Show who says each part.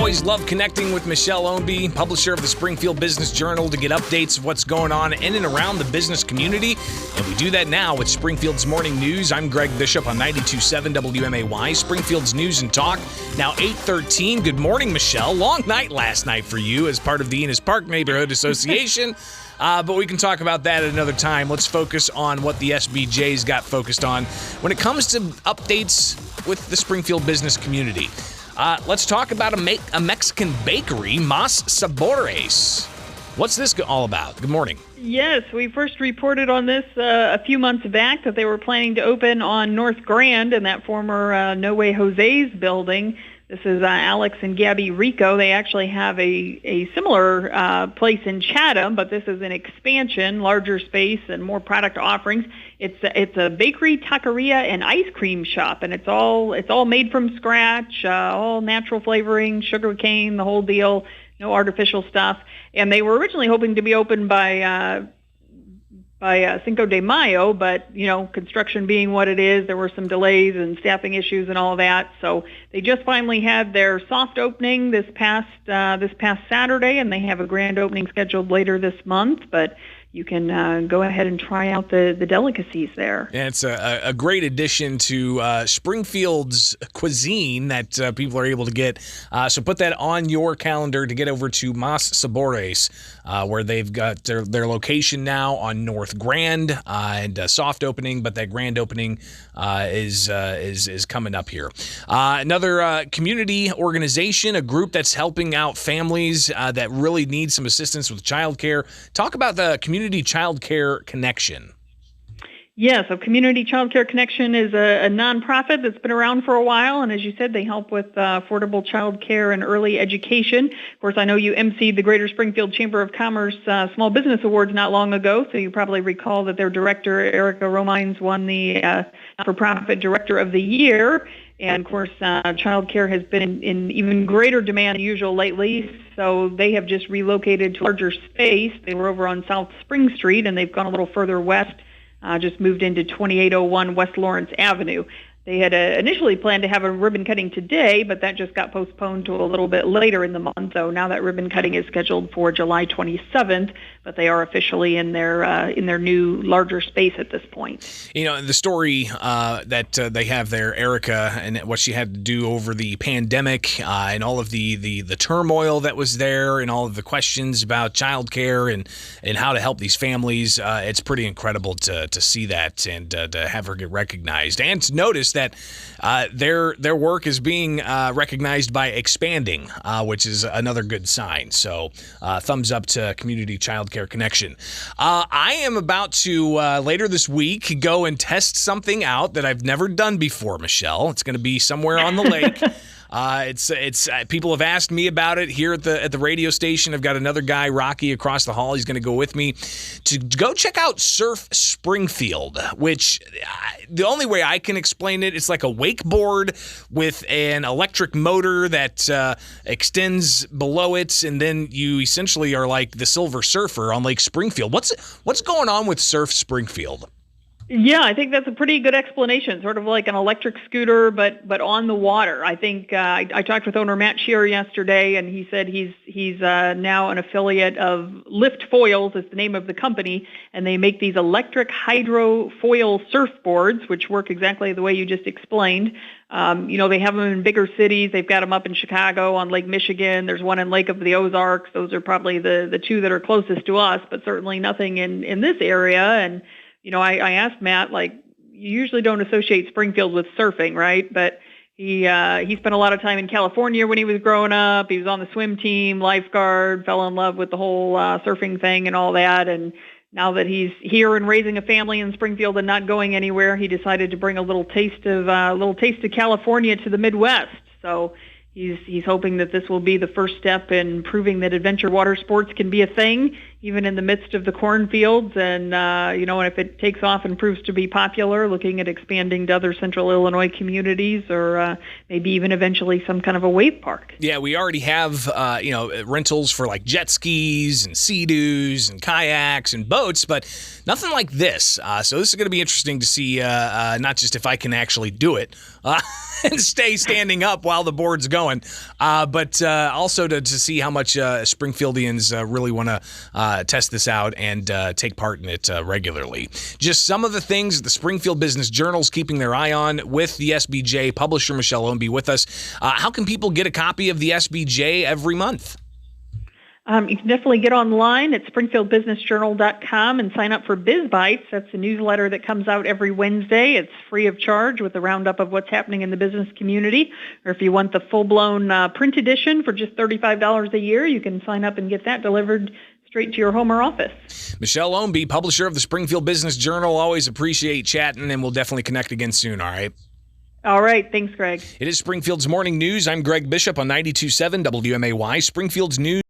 Speaker 1: always love connecting with Michelle Ownbey, publisher of the Springfield Business Journal, to get updates of what's going on in and around the business community. And we do that now with Springfield's Morning News. I'm Greg Bishop on 92.7 WMAY, Springfield's News and Talk. Now 8:13. Good morning, Michelle. Long night last night for you as part of the Enos Park Neighborhood Association. But we can talk about that at another time. Let's focus on what the SBJ's got focused on when it comes to updates with the Springfield business community. Let's talk about a Mexican bakery, Mas Sabores. What's this all about? Good morning.
Speaker 2: Yes, we first reported on this a few months back that they were planning to open on North Grand in that former No Way Jose's building. This is Alex and Gabby Rico. They actually have a similar place in Chatham, but this is an expansion, larger space, and more product offerings. It's a bakery, taqueria, and ice cream shop, and it's all made from scratch, all natural flavoring, sugar cane, the whole deal, no artificial stuff. And they were originally hoping to be open by Cinco de Mayo, but construction being what it is, there were some delays and staffing issues and all of that. So they just finally had their soft opening this past Saturday, and they have a grand opening scheduled later this month. But you can go ahead and try out the delicacies there.
Speaker 1: Yeah, it's a great addition to Springfield's cuisine that people are able to get. So put that on your calendar to get over to Mas Sabores, where they've got their location now on North Grand and a soft opening, but that grand opening is coming up here. Another community organization, a group that's helping out families that really need some assistance with childcare. Talk about the Community Child Care Connection.
Speaker 2: Yeah, so Community Child Care Connection is a nonprofit that's been around for a while, and as you said, they help with affordable child care and early education. Of course, I know you emceed the Greater Springfield Chamber of Commerce Small Business Awards not long ago, so you probably recall that their director, Erica Romines, won the Not-for-Profit Director of the Year. And, of course, child care has been in even greater demand than usual lately, so they have just relocated to a larger space. They were over on South Spring Street, and they've gone a little further west, just moved into 2801 West Lawrence Avenue. They had initially planned to have a ribbon cutting today, but that just got postponed to a little bit later in the month. So now that ribbon cutting is scheduled for July 27th, but they are officially in their new larger space at this point.
Speaker 1: The story that they have there, Erica, and what she had to do over the pandemic and all of the turmoil that was there and all of the questions about childcare and how to help these families. It's pretty incredible to see that and to have her get recognized and to notice that their work is being recognized by expanding, which is another good sign. So thumbs up to Community Child Care Connection. I am about to, later this week, go and test something out that I've never done before, Michelle. It's going to be somewhere on the lake. It's people have asked me about it here at the radio station. I've got another guy, Rocky, across the hall. He's going to go with me to go check out Surf Springfield, which the only way I can explain it, it's like a wakeboard with an electric motor that extends below it, and then you essentially are like the Silver Surfer on Lake Springfield. What's going on with Surf Springfield?
Speaker 2: Yeah, I think that's a pretty good explanation, sort of like an electric scooter, but on the water. I think I talked with owner Matt Shearer yesterday, and he said he's now an affiliate of Lift Foils, is the name of the company, and they make these electric hydrofoil surfboards, which work exactly the way you just explained. They have them in bigger cities. They've got them up in Chicago on Lake Michigan. There's one in Lake of the Ozarks. Those are probably the two that are closest to us, but certainly nothing in this area. And I asked Matt, you usually don't associate Springfield with surfing, right? But he spent a lot of time in California when he was growing up. He was on the swim team, lifeguard, fell in love with the whole surfing thing and all that. And now that he's here and raising a family in Springfield and not going anywhere, he decided to bring a little taste of California to the Midwest. So he's hoping that this will be the first step in proving that adventure water sports can be a thing. even in the midst of the cornfields. And, and if it takes off and proves to be popular, looking at expanding to other central Illinois communities, or maybe even eventually some kind of a wave park.
Speaker 1: Yeah, we already have, rentals for like jet skis and sea-doos and kayaks and boats, but nothing like this. So this is going to be interesting to see, not just if I can actually do it and stay standing up while the board's going, but also to see how much Springfieldians really want to test this out and take part in it regularly. Just some of the things the Springfield Business Journal's keeping their eye on with the SBJ. Publisher Michelle Ownbey with us. How can people get a copy of the SBJ every month?
Speaker 2: You can definitely get online at springfieldbusinessjournal.com and sign up for Biz Bites. That's a newsletter that comes out every Wednesday. It's free of charge with a roundup of what's happening in the business community. Or if you want the full-blown print edition for just $35 a year, you can sign up and get that delivered straight to your home or office.
Speaker 1: Michelle Ownbey, publisher of the Springfield Business Journal. Always appreciate chatting, and we'll definitely connect again soon, all right?
Speaker 2: All right. Thanks, Greg.
Speaker 1: It is Springfield's Morning News. I'm Greg Bishop on 92.7 WMAY, Springfield's News.